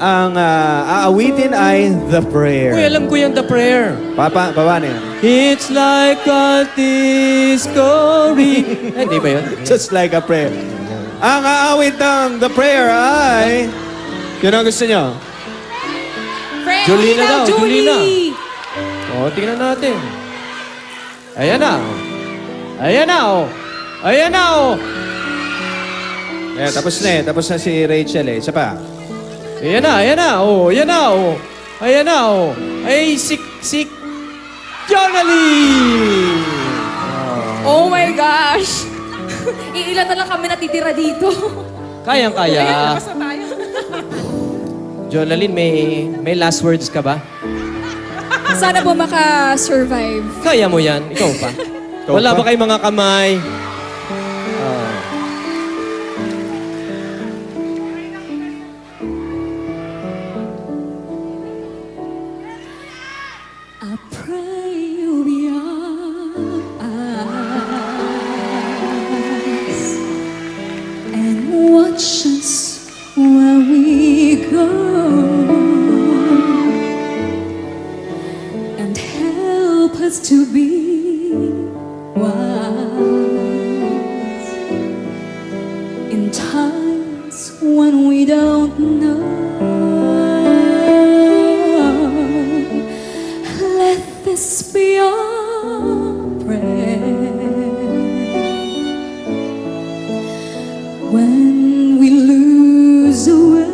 ang aawitin ay The Prayer. Uy, alam ko yan, The Prayer. Paano yan? It's like a discovery. Hindi ba yun? Just like a prayer. Ang aawit ng The Prayer ay... Yun ang gusto nyo? Julina daw, Julina. O, tingnan natin. Ayan na. Ayan na, oh. Ayan na, oh. Tapos na eh. Tapos na si Rachel eh. Isa pa. Ayan na, ayan na, oh. Ayan na, oh. Ayan na, oh. Ay, sik, Jonalie! Oh my gosh! Iilan na lang kami natitira dito. Kayang-kaya. Basta tayo. Jonaline, may last words ka ba? Sana po maka-survive. Kaya mo yan. Ikaw pa. Ikaw Wala pa? ba kayong mga kamay? I pray you'll be our eyes and watch us where we go and help us to be wise in times when we don't know. Let this be our prayer when we lose the way.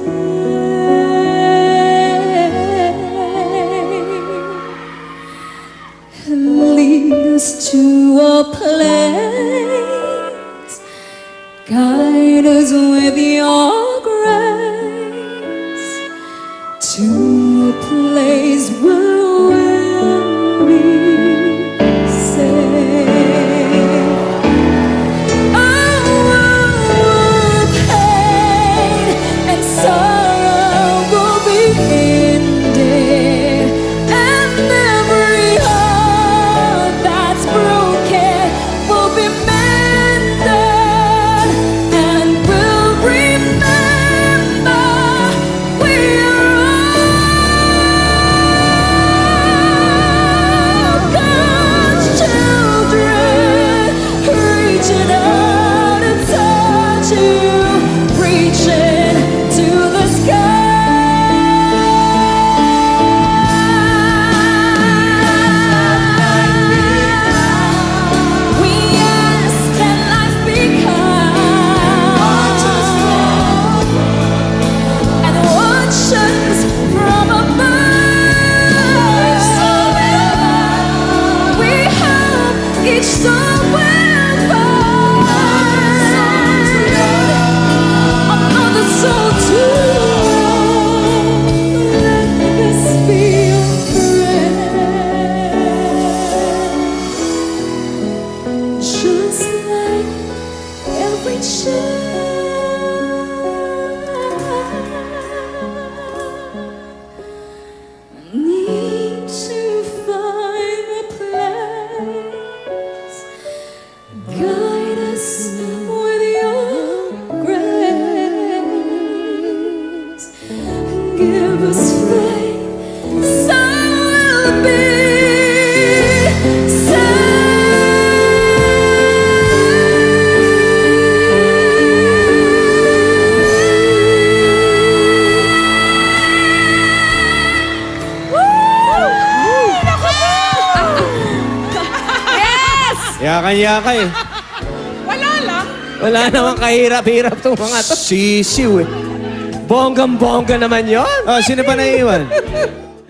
Lead us to a place, guide us with your grace to a place where we'll be safe. Oh, pain and sorrow will be ended, and every heart that's broken will be mended, and we'll remember we're all God's children, reaching out and touch you, reaching to the sky. We ask that life be kind and watch us from above. We hope each soul will find another soul too. Let this be your prayer. Just like every child need to find a place, guide us with your grace, give us faith, so we'll be Yakan-yaka eh. Wala lang. Wala namang kahirap-hirap itong mga to. Sisiw eh. Bonggang-bongga naman yon. Oh, sino pa naiiwan?